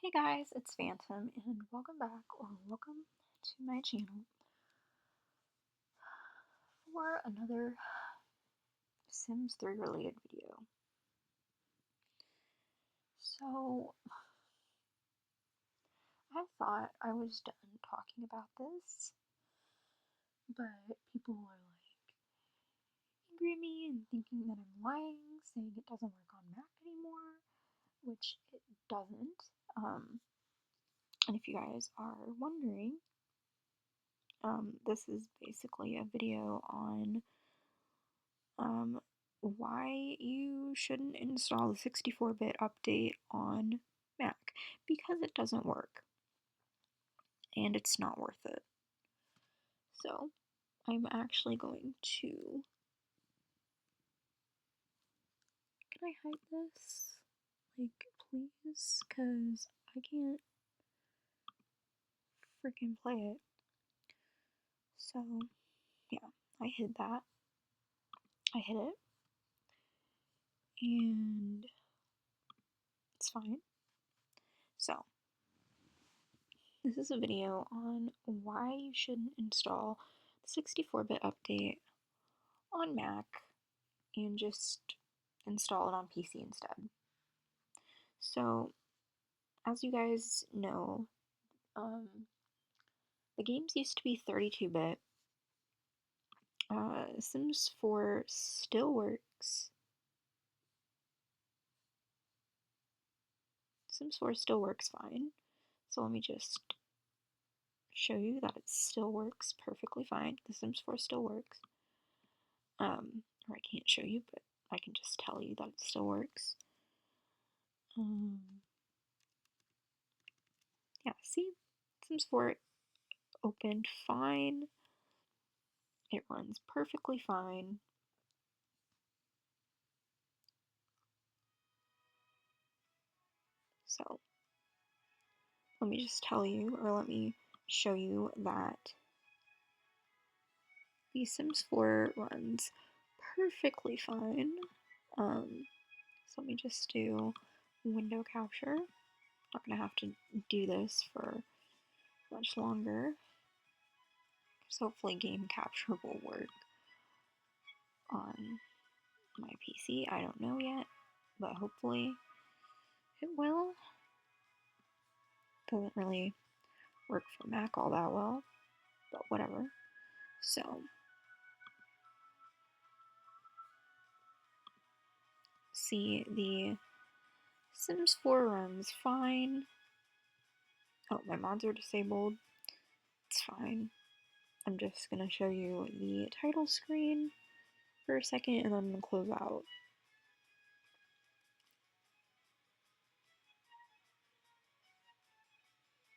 Hey guys, it's Phantom, and welcome back, or welcome to my channel for another Sims 3 related video. So, I thought I was done talking about this, but people are like angry at me and thinking that I'm lying, saying it doesn't work on Mac anymore, which it doesn't. And if you guys are wondering, this is basically a video on why you shouldn't install the 64-bit update on Mac, because it doesn't work and it's not worth it. So I'm actually going to, can I hide this? Like, please, because I can't freaking play it. So yeah, I hid that. I hid it. And it's fine. So this is a video on why you shouldn't install the 64-bit update on Mac and just install it on PC instead. So, as you guys know, the games used to be 32-bit. Sims 4 still works. Sims 4 still works fine. So let me just show you that it still works perfectly fine. The Sims 4 still works. Or I can't show you, but I can just tell you that it still works. Yeah, see? Sims 4 opened fine. It runs perfectly fine. So, let me just tell you, or let me show you that the Sims 4 runs perfectly fine. So let me just do window capture. Not gonna have to do this for much longer, because hopefully game capture will work on my PC. I don't know yet, but hopefully it will. Doesn't really work for Mac all that well, but whatever. So, see, the Sims 4 runs fine. Oh, my mods are disabled. It's fine. I'm just gonna show you the title screen for a second, and then I'm gonna close out.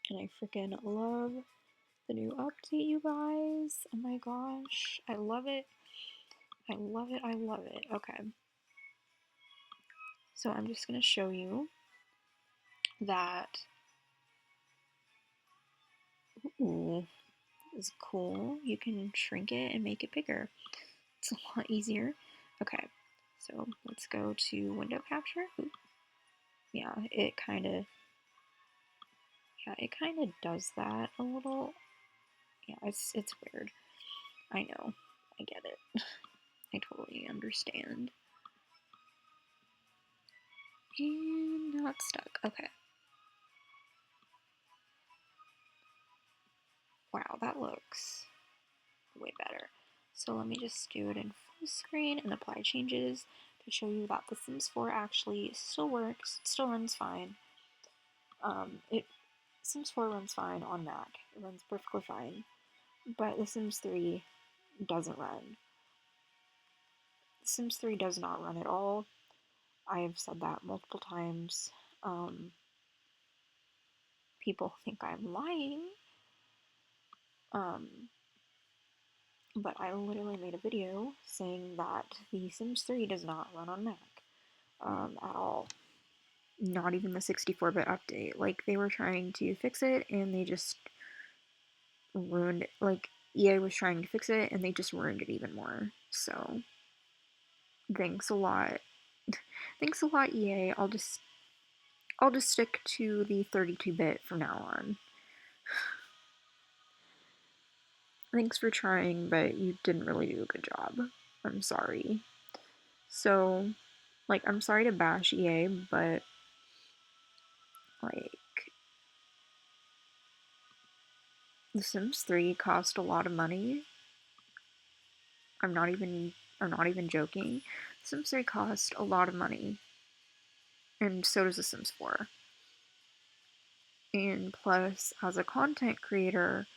And I freaking love the new update, you guys. Oh my gosh, I love it. I love it, I love it. Okay. So I'm just gonna show you that. Ooh, this is cool. You can shrink it and make it bigger. It's a lot easier. Okay, so let's go to window capture. Ooh. Yeah, it kind of does that a little. Yeah, it's weird. I know. I get it. I totally understand. And now it's stuck. Okay. Wow, that looks way better. So let me just do it in full screen and apply changes to show you that the Sims 4 actually still works, still runs fine. Sims 4 runs fine on Mac. It runs perfectly fine. But the Sims 3 doesn't run. The Sims 3 does not run at all. I have said that multiple times. People think I'm lying. But I literally made a video saying that the Sims 3 does not run on Mac at all. Not even the 64-bit update. Like, they were trying to fix it, and they just ruined it. Like, EA was trying to fix it, and they just ruined it even more. So, thanks a lot. Thanks a lot, EA. I'll just stick to the 32-bit from now on. Thanks for trying, but you didn't really do a good job. I'm sorry. So, like, I'm sorry to bash EA, but, like, The Sims 3 cost a lot of money. I'm not even joking. The Sims 3 cost a lot of money. And so does The Sims 4. And plus, as a content creator,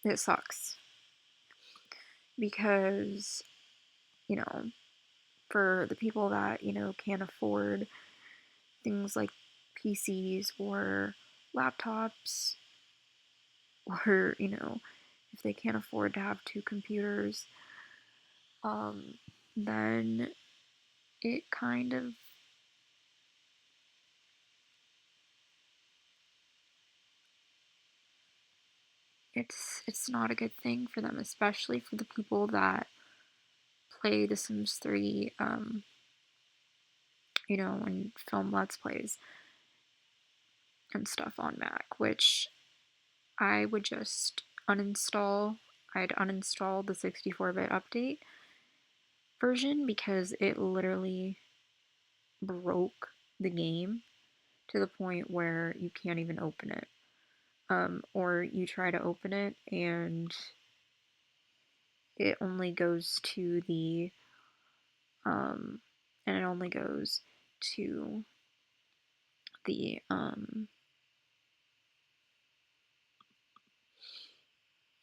it sucks. Because, you know, for the people that, you know, can't afford things like PCs or laptops, or, you know, if they can't afford to have two computers, then it kind of it's not a good thing for them, especially for the people that play The Sims 3, you know, and film Let's Plays and stuff on Mac, which I would just uninstall. I'd uninstall the 64-bit update version because it literally broke the game to the point where you can't even open it. Or you try to open it and it only goes to the and it only goes to the and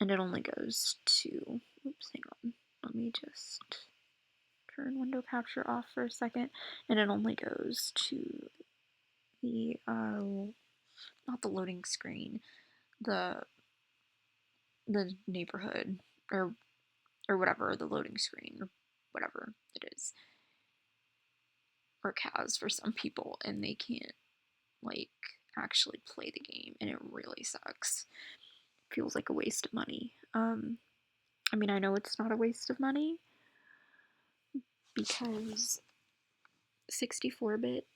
it only goes to, oops, hang on, let me just turn window capture off for a second, and it only goes to the not the loading screen, the neighborhood, or whatever, the loading screen, or whatever it is, or CAS for some people, and they can't, like, actually play the game, and it really sucks. Feels like a waste of money. I mean, I know it's not a waste of money because 64-bit,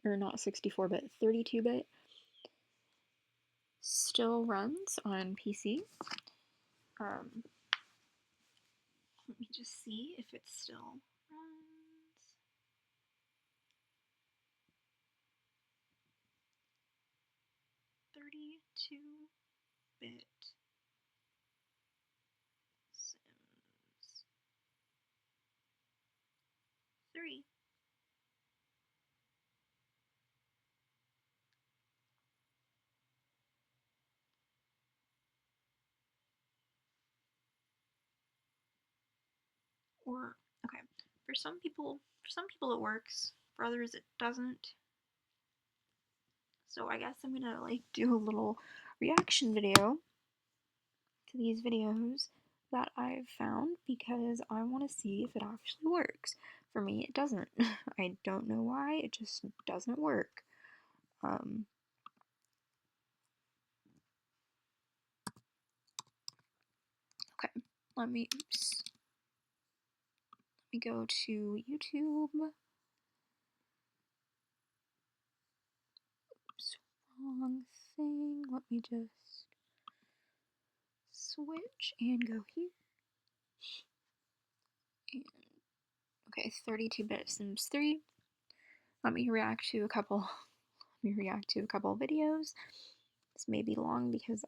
or not 64-bit, 32-bit still runs on PC. Let me just see if it still runs. 32-bit Sims 3. Or, okay, for some people it works, for others it doesn't. So I guess I'm gonna, like, do a little reaction video to these videos that I've found because I want to see if it actually works. For me, it doesn't. I don't know why, it just doesn't work. Okay, let me go to YouTube. Oops, wrong thing. Let me just switch and go here. And, okay, 32-bit Sims 3. Let me react to a couple of videos. This may be long because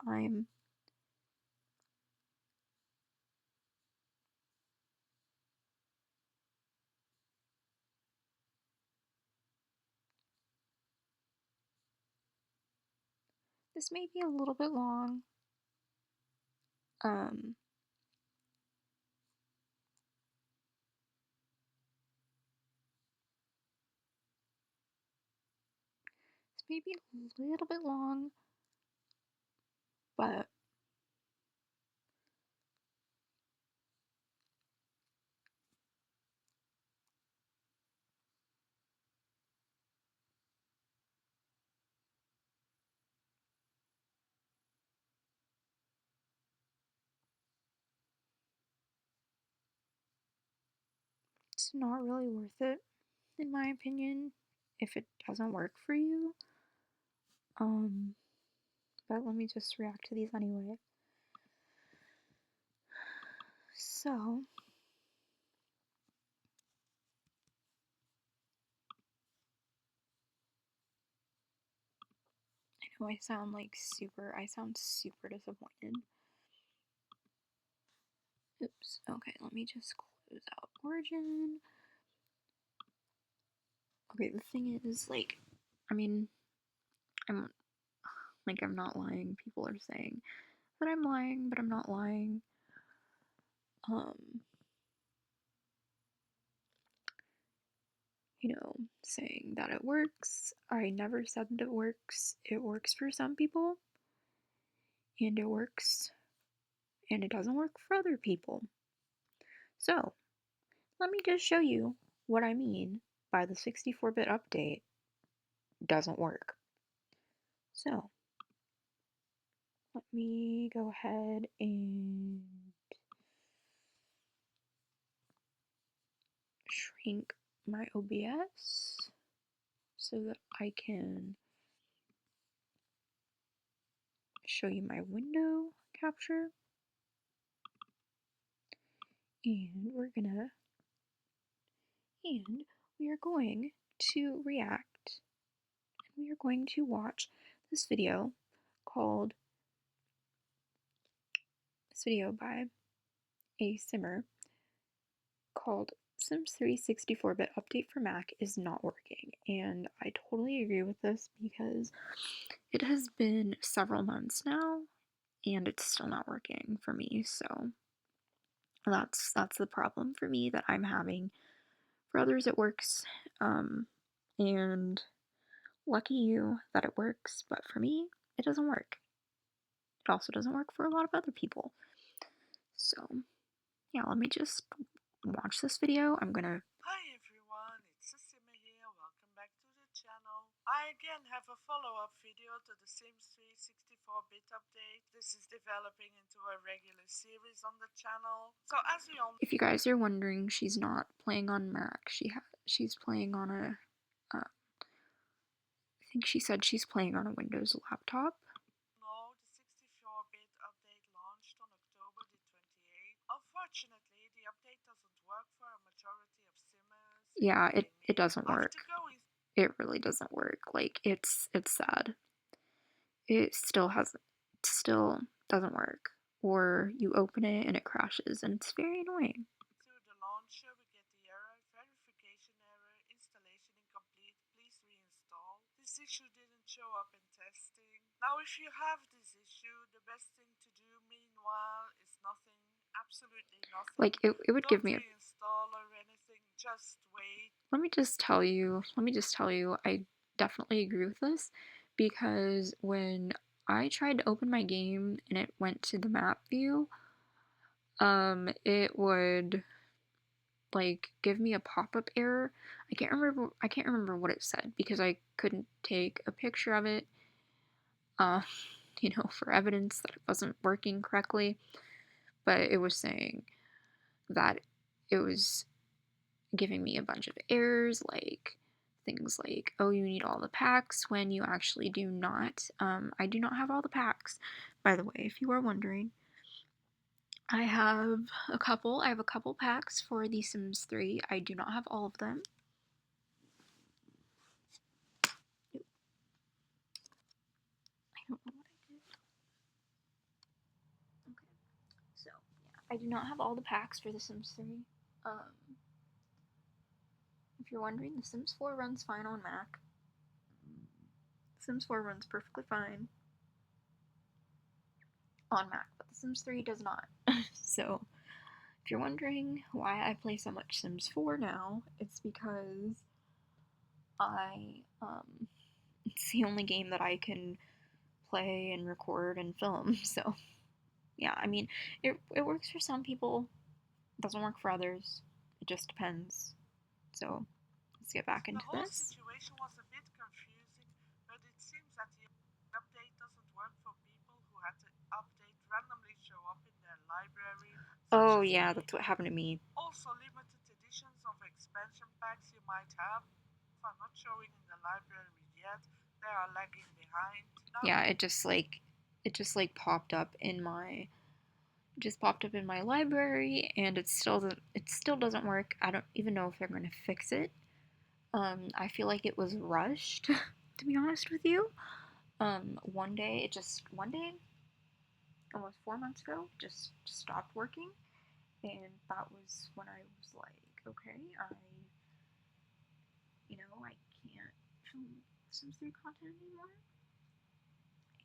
this may be a little bit long. This may be a little bit long, but it's not really worth it, in my opinion, if it doesn't work for you. But let me just react to these anyway. So, I know I sound super disappointed. Oops, okay, let me just close out Origin. Okay, the thing is, like, I mean, I'm not lying. People are saying that I'm lying, but I'm not lying. Saying that it works. I never said that it works. It works for some people, and it works, and it doesn't work for other people. So, let me just show you what I mean by the 64-bit update doesn't work. So, let me go ahead and shrink my OBS so that I can show you my window capture. And we are going to react, and we are going to watch this video by a simmer called Sims3 64-bit update for Mac is not working. And I totally agree with this because it has been several months now and it's still not working for me. So that's the problem for me that I'm having. For others it works, and lucky you that it works, but for me it doesn't work. It also doesn't work for a lot of other people. So yeah, let me just watch this video. Hi everyone, it's Sima here, welcome back to the channel. I again have a follow-up video to the Sims3 64-bit update. This is developing into a regular series on the channel. So as we all know, if you guys are wondering, she's not playing on Mac. She's playing on a, I think she said she's playing on a Windows laptop. the 64-bit update launched on October the 28th. Unfortunately, the update doesn't work for a majority of Simmers. Yeah, it doesn't work. It really doesn't work. Like, it's sad. It still doesn't work. Or you open it and it crashes, and it's very annoying. Through the launcher, we get the error, verification error, installation incomplete, please reinstall. This issue didn't show up in testing. Now, if you have this issue, the best thing to do meanwhile is nothing, absolutely nothing. Like, it would give me a... Don't reinstall or anything, just wait. Let me just tell you, I definitely agree with this, because when I tried to open my game and it went to the map view, it would like give me a pop-up error. I can't remember what it said because I couldn't take a picture of it, for evidence that it wasn't working correctly. But it was saying that it was giving me a bunch of errors, like things like, oh, you need all the packs, when you actually do not. I do not have all the packs, by the way, if you are wondering. I have a couple packs for The Sims 3. I do not have all of them. I don't know what I did. Okay. So, yeah, I do not have all the packs for The Sims 3. If you're wondering, The Sims 4 runs fine on Mac. The Sims 4 runs perfectly fine on Mac, but The Sims 3 does not. So, if you're wondering why I play so much Sims 4 now, it's because it's the only game that I can play and record and film. So, yeah, I mean, it works for some people, it doesn't work for others. It just depends. So, let's get back into The whole this. situation was a bit confusing, but it seems that the update doesn't work for people who had the update randomly show up in their library. Oh, yeah, that's what happened to me. Also, limited edition notifications of expansion packs you might have are not showing in the library yet. They are lagging behind. Now, Yeah, it just like popped up in my just popped up in my library, and it still doesn't work. I don't even know if they're going to fix it. I feel like it was rushed, to be honest with you. One day, almost 4 months ago, just stopped working, and that was when I was like, okay, I can't film Sims 3 content anymore,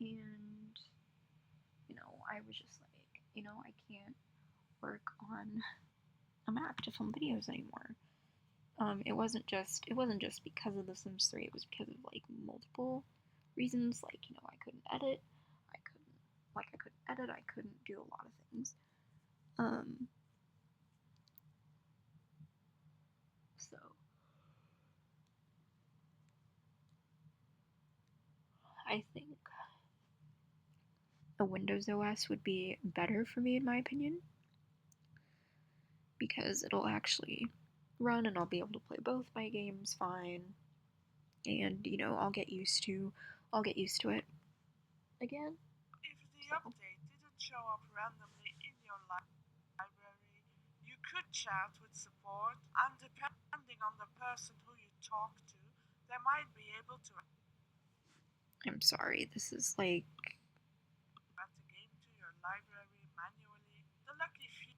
and I was just like, I can't work on a Mac to film videos anymore. It wasn't just because of The Sims 3. It was because of like multiple reasons. Like I couldn't edit. I couldn't do a lot of things. Um, so I think a Windows OS would be better for me in my opinion, because it'll actually run and I'll be able to play both my games fine, and I'll get used to it again. if the So update didn't show up randomly in your library, you could chat with support, and depending on the person who you talk to, they might be able to I'm sorry. This is like add the game to your library manually. The lucky few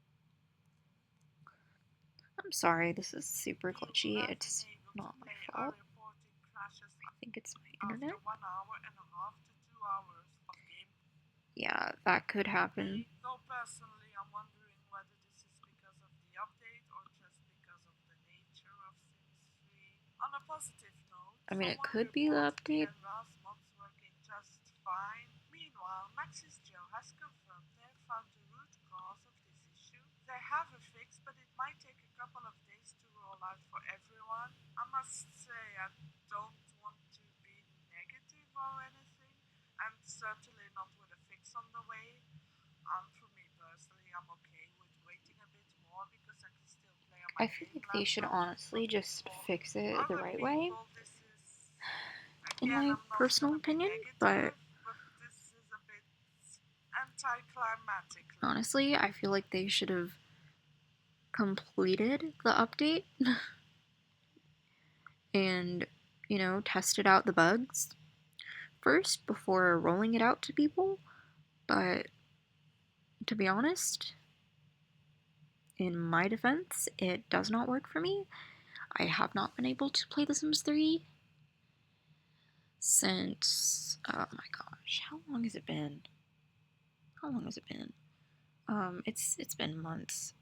I'm sorry. This is super who glitchy. have been It's able to not my play are fault. reporting crashes I think it's my after internet. 1 hour and a half to 2 hours of gameplay. Yeah, that could happen. Though personally, I'm wondering whether this is because of the update or just because of the nature of Sims 3. On a positive note, I mean, it someone could be the reported the update. Enras mods working just fine. Meanwhile, Maxis Joe has confirmed they have found the root cause of this issue. They have a fix, but it might take a couple of days to roll out for everyone. I must say, I don't want to be negative or anything, and certainly not with a fix on the way. For me personally, I'm okay with waiting a bit more because I can still play on I my feel main like they should laptop. honestly But just for fix it the other right way, people, this is in again, my I'm not personal gonna be opinion. But negative, but this is a bit anticlimactically. honestly, I feel like they should have completed the update and, tested out the bugs first before rolling it out to people. But to be honest, in my defense, it does not work for me. I have not been able to play The Sims 3 since, oh my gosh, how long has it been? How long has it been? It's been months.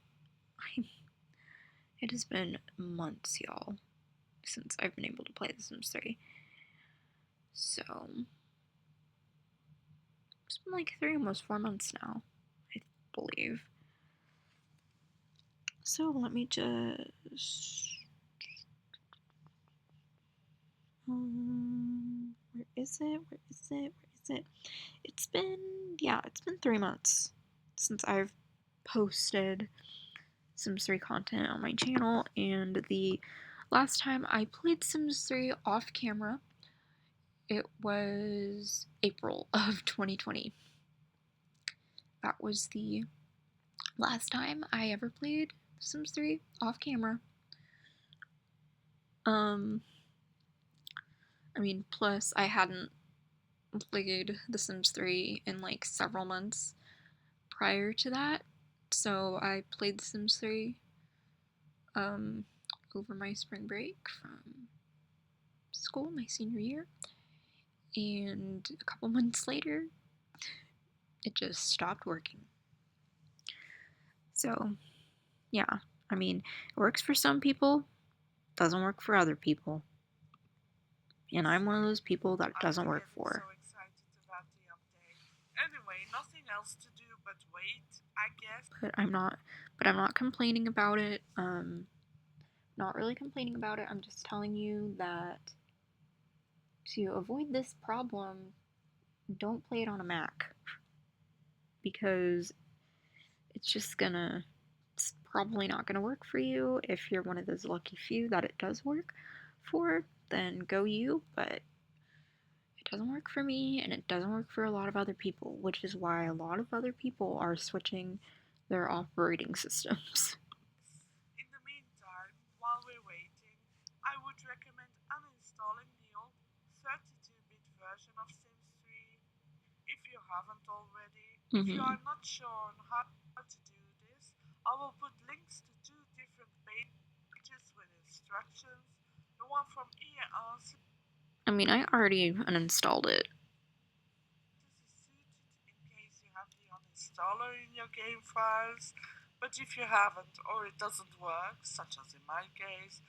It has been months, y'all, since I've been able to play The Sims 3. So it's been like almost 4 months now, I believe. So let me just. Where is it? Where is it? Where is it? It's been 3 months since I've posted Sims 3 content on my channel, and the last time I played Sims 3 off camera, it was April of 2020. That was the last time I ever played Sims 3 off camera. I mean, plus I hadn't played The Sims 3 in like several months prior to that, so I played The Sims 3 um, over my spring break from school, my senior year, and a couple months later, it just stopped working. So, yeah, I mean, it works for some people, doesn't work for other people. And I'm one of those people that it doesn't work for. So excited about the update. Anyway, nothing else to do but wait, I guess. But I'm not complaining about it. Not really complaining about it. I'm just telling you that to avoid this problem, don't play it on a Mac, because it's just gonna it's probably not going to work for you. If you're one of those lucky few that it does work for, then go you, but it doesn't work for me, and it doesn't work for a lot of other people, which is why a lot of other people are switching their operating systems. In the meantime, while we're waiting, I would recommend uninstalling the old 32-bit version of Sims 3 if you haven't already. If you Mm-hmm. are not sure on how to do this, I will put links to two different pages with instructions. The one from ER I mean, I already uninstalled it. is suited in case you have the uninstaller in your game files, but if you haven't or it doesn't work, such as in my case,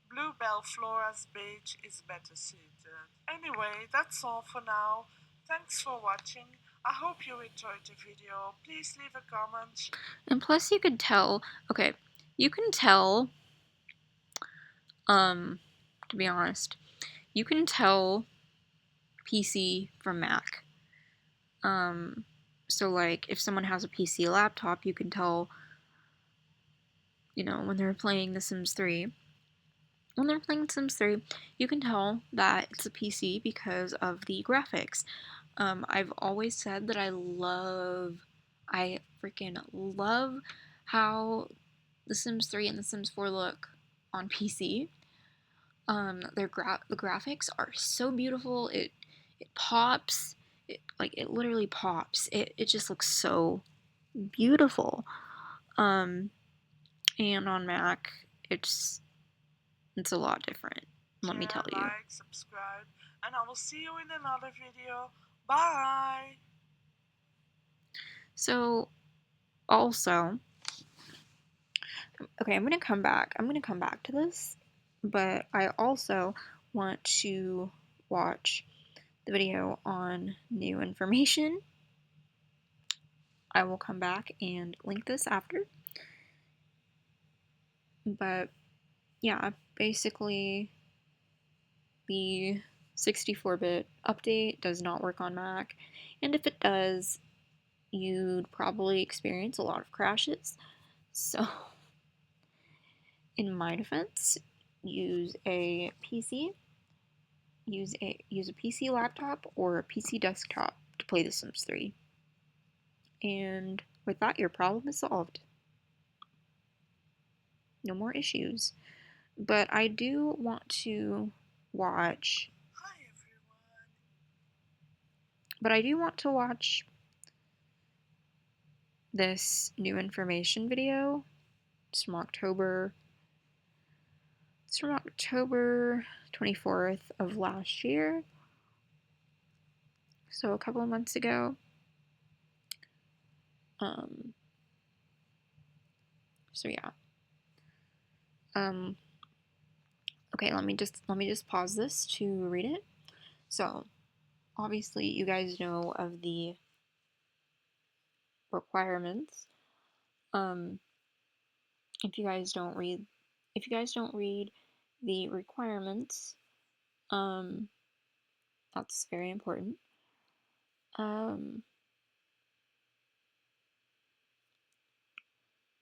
Bluebell Flora's page is better suited. Anyway, that's all for now. Thanks for watching. I hope you enjoyed the video. Please leave a comment. And plus, you could tell, okay, you can tell, to be honest, you can tell PC from Mac. So like, if someone has a PC laptop, you can tell, when they're playing The Sims 3. When they're playing Sims 3, you can tell that it's a PC because of the graphics. I've always said that I freaking love how The Sims 3 and The Sims 4 look on PC. The graphics are so beautiful. It pops. It literally pops. It just looks so beautiful. And on Mac, it's a lot different. Let me tell Share, you. like, subscribe, and I will see you in another video. Bye! So also, okay, I'm gonna come back. I'm gonna come back to this, but I also want to watch the video on new information. I will come back and link this after. But yeah, basically the 64-bit update does not work on Mac, and if it does, you'd probably experience a lot of crashes. So, in my defense, use a PC, use a PC laptop or a PC desktop to play The Sims 3. And with that, your problem is solved. No more issues. But I do want to watch. Hi everyone! But I do want to watch this new information video. It's from October. It's from October 24th of last year. So a couple of months ago. So yeah. Okay, let me just pause this to read it. So, obviously you guys know of the requirements. Um if you guys don't read the requirements, that's very important.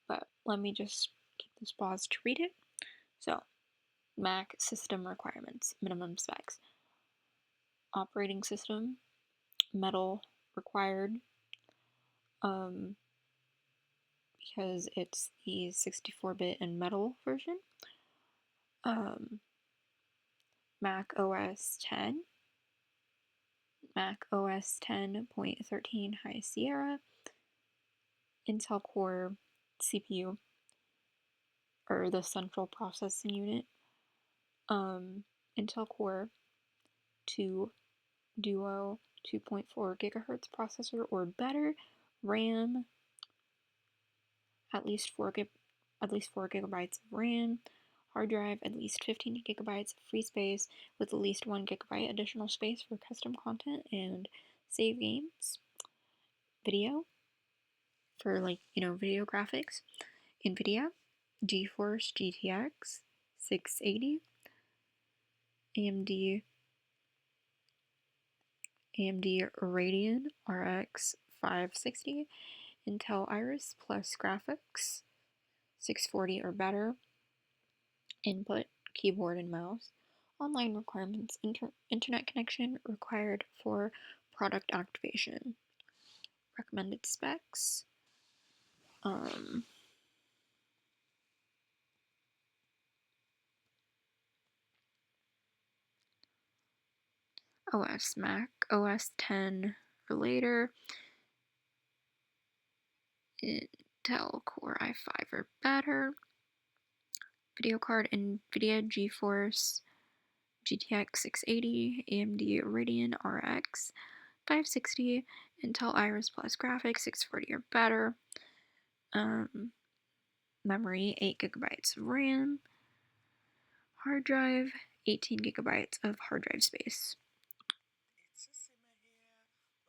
But let me just keep this pause to read it. So, Mac system requirements, minimum specs. Operating system, metal required, because it's the 64-bit and metal version. Mac OS 10, Mac OS 10.13 High Sierra, Intel Core CPU, or the central processing unit, Intel Core 2 Duo 2.4 gigahertz processor or better, RAM at least 4 gigabytes of RAM, hard drive at least 15 gigabytes of free space with at least 1 gigabyte additional space for custom content and save games, video for video graphics, NVIDIA GeForce GTX 680, AMD Radeon RX 560, Intel Iris Plus graphics, 640 or better. Input, keyboard and mouse. Online requirements, internet connection required for product activation. Recommended specs. OS Mac, OS 10 for later. Intel Core i5 or better. Video card, NVIDIA GeForce GTX 680, AMD Radeon RX 560, Intel Iris Plus graphics 640 or better. Memory 8 gigabytes of RAM. Hard drive 18 gigabytes of hard drive space. It's Sima here.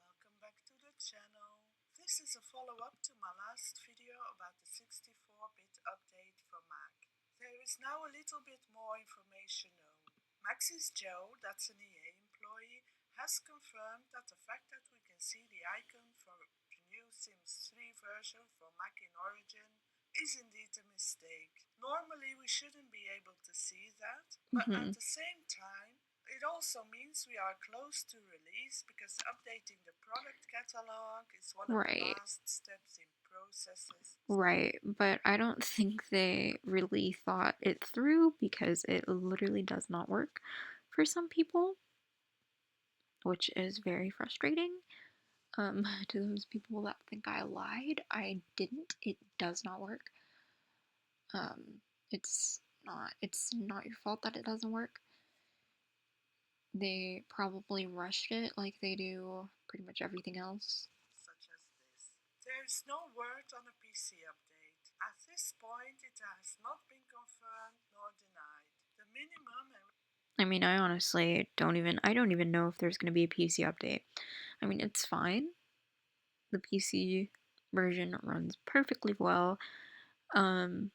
Welcome back to the channel. This is a follow-up to my last video about the 64-bit update for Mac. There is now a little bit more information known. Maxis Joe, that's an EA employee, has confirmed that the fact that we can see the icon for the new Sims 3 version for Mac in Origin is indeed a mistake. Normally we shouldn't be able to see that, but at the same time, it also means we are close to release because updating the product catalog is one of the last steps in processes. Right, but I don't think they really thought it through because it literally does not work for some people, which is very frustrating. To those people that think I lied, I didn't. It does not work. It's not your fault that it doesn't work. They probably rushed it like they do pretty much everything else. Such as this. There is no word on a PC update. At this point, it has not been confirmed nor denied. The minimum. I mean, I honestly don't even know if there's going to be a PC update. I mean, it's fine. The PC version runs perfectly well. For,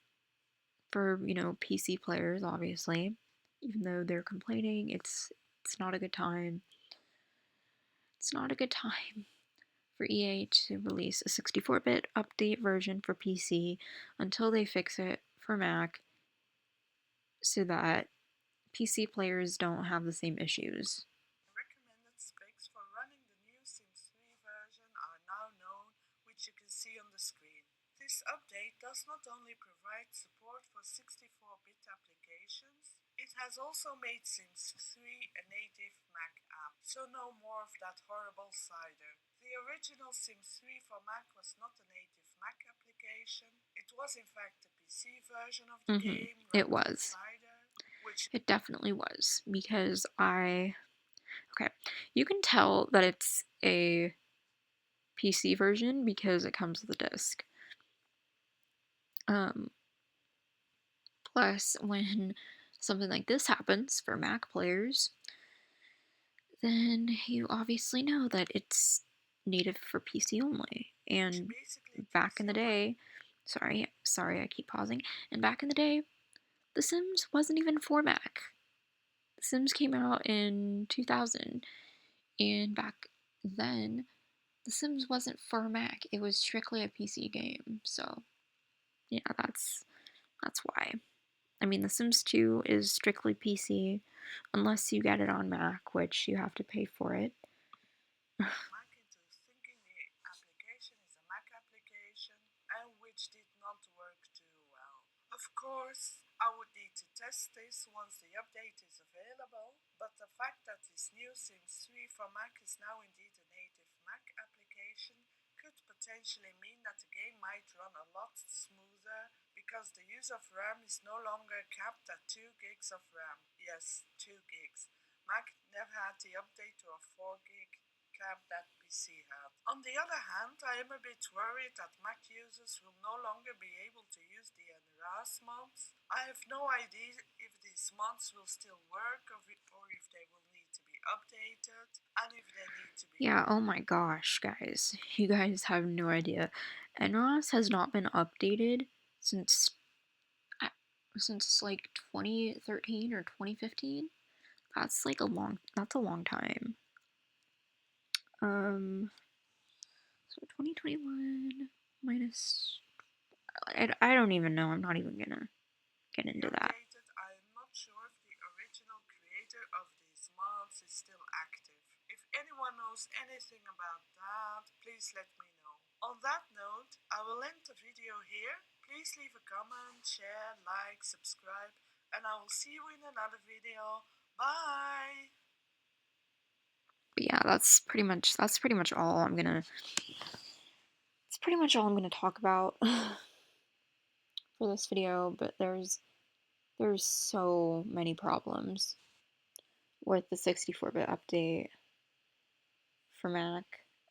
PC players, obviously. Even though they're complaining, it's not a good time. It's not a good time for EA to release a 64-bit update version for PC until they fix it for Mac so that PC players don't have the same issues. Recommended specs for running the new Sims 3 version are now known, which you can see on the screen. This update does not only provide support for 64-bit applications, it has also made Sims 3 a native Mac app, so no more of that horrible cider. The original Sims 3 for Mac was not a native Mac application, it was in fact the PC version of the game. It was. It definitely was, because you can tell that it's a PC version because it comes with a disc. Plus, when something like this happens for Mac players, then you obviously know that it's native for PC only. And back in the day, sorry, I keep pausing. And back in the day, The Sims wasn't even for Mac. The Sims came out in 2000, and back then, The Sims wasn't for Mac. It was strictly a PC game. So, yeah, that's why. I mean, The Sims 2 is strictly PC, unless you get it on Mac, which you have to pay for it. Mac into thinking the application is a Mac application, and which did not work too well. Of course, I would need to test this once the update is available, but the fact that this new Sims 3 for Mac is now indeed a native Mac application could potentially mean that the game might run a lot smoother because the use of RAM is no longer capped at 2 gigs of RAM. Yes, 2 gigs. Mac never had the update to a 4 gig cap that PC had. On the other hand, I am a bit worried that Mac users will no longer be able to use the NRAS mods. I have no idea if these mods will still work or if they will need to be updated and if they need to be... Yeah, oh my gosh, guys. You guys have no idea. NRAS has not been updated since like 2013 or 2015. That's a long time. So 2021 minus I don't even know. I'm not even gonna get into that. Irritated, I am not sure if the original creator of these mods is still active. If anyone knows anything about that, please let me know. On that note, I will end the video here. Please leave a comment, share, like, subscribe, and I will see you in another video. Bye! But yeah, that's pretty much all I'm gonna. It's pretty much all I'm gonna talk about for this video. But there's so many problems with the 64-bit update for Mac.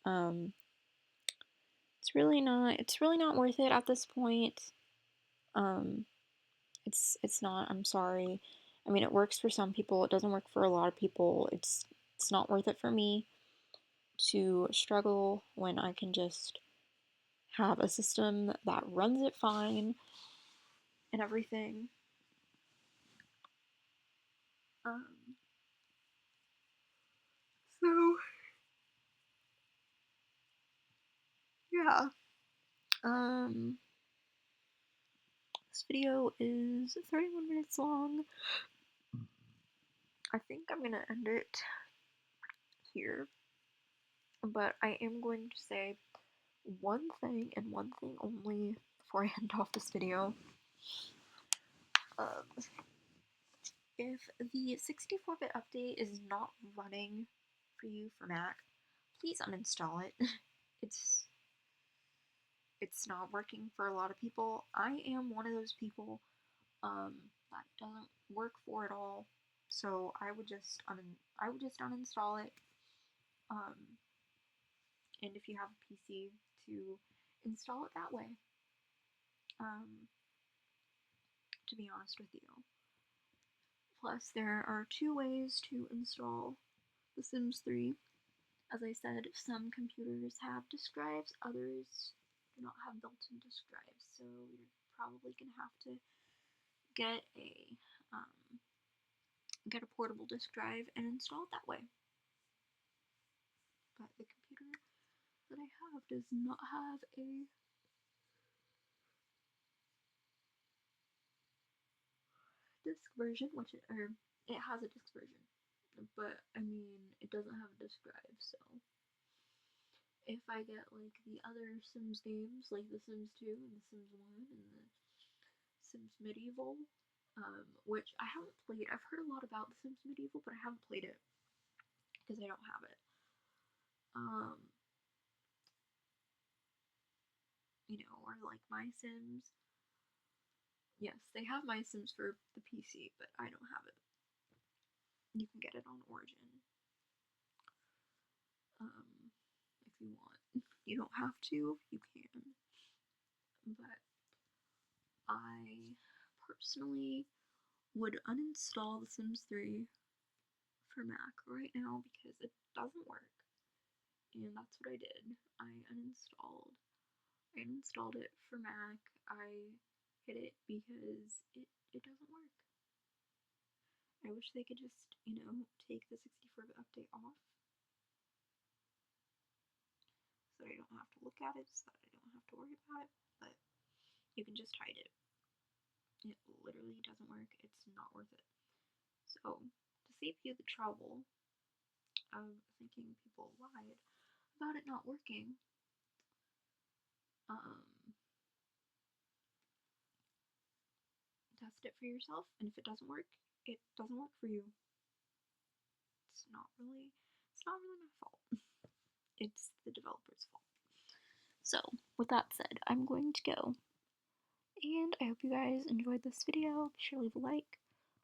Um, it's really not worth it at this point. Um, it's not. I'm sorry. I mean, it works for some people. It doesn't work for a lot of people. It's not worth it for me to struggle when I can just have a system that runs it fine and everything. Um, so yeah. Um, this video is 31 minutes long. I think I'm gonna end it here, but I am going to say one thing and one thing only before I end off this video. Um, if the 64-bit update is not running for you for Mac, please uninstall it. it's it's not working for a lot of people. I am one of those people that doesn't work for it all. So I would just uninstall it. Um, and if you have a PC, to install it that way. Um, to be honest with you. Plus, there are two ways to install The Sims 3. As I said, some computers have disk drives, others do not have built-in disk drives. So you're probably gonna have to get um, get a portable disk drive and install it that way. But the computer that I have does not have a disk version, or it has a disk version, but I mean it doesn't have a disk drive. So if I get like the other Sims games, like The Sims 2 and The Sims 1 and the Sims Medieval, which I haven't played. I've heard a lot about The Sims Medieval, but I haven't played it because I don't have it. Um, or like My Sims. Yes, they have My Sims for the PC, but I don't have it. You can get it on Origin, if you want. You don't have to, you can. But I personally would uninstall The Sims 3 for Mac right now because it doesn't work. And that's what I did. I uninstalled it for Mac. I hid it because it doesn't work. I wish they could just, take the 64-bit update off so that I don't have to look at it, so that I don't have to worry about it. But you can just hide it. It literally doesn't work. It's not worth it. So, to save you the trouble of thinking people lied about it not working, um, test it for yourself, and if it doesn't work, it doesn't work for you. It's not really my fault. It's the developer's fault. So, with that said, I'm going to go. And I hope you guys enjoyed this video. Be sure to leave a like,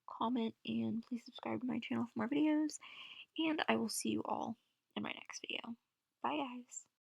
comment, and please subscribe to my channel for more videos. And I will see you all in my next video. Bye, guys.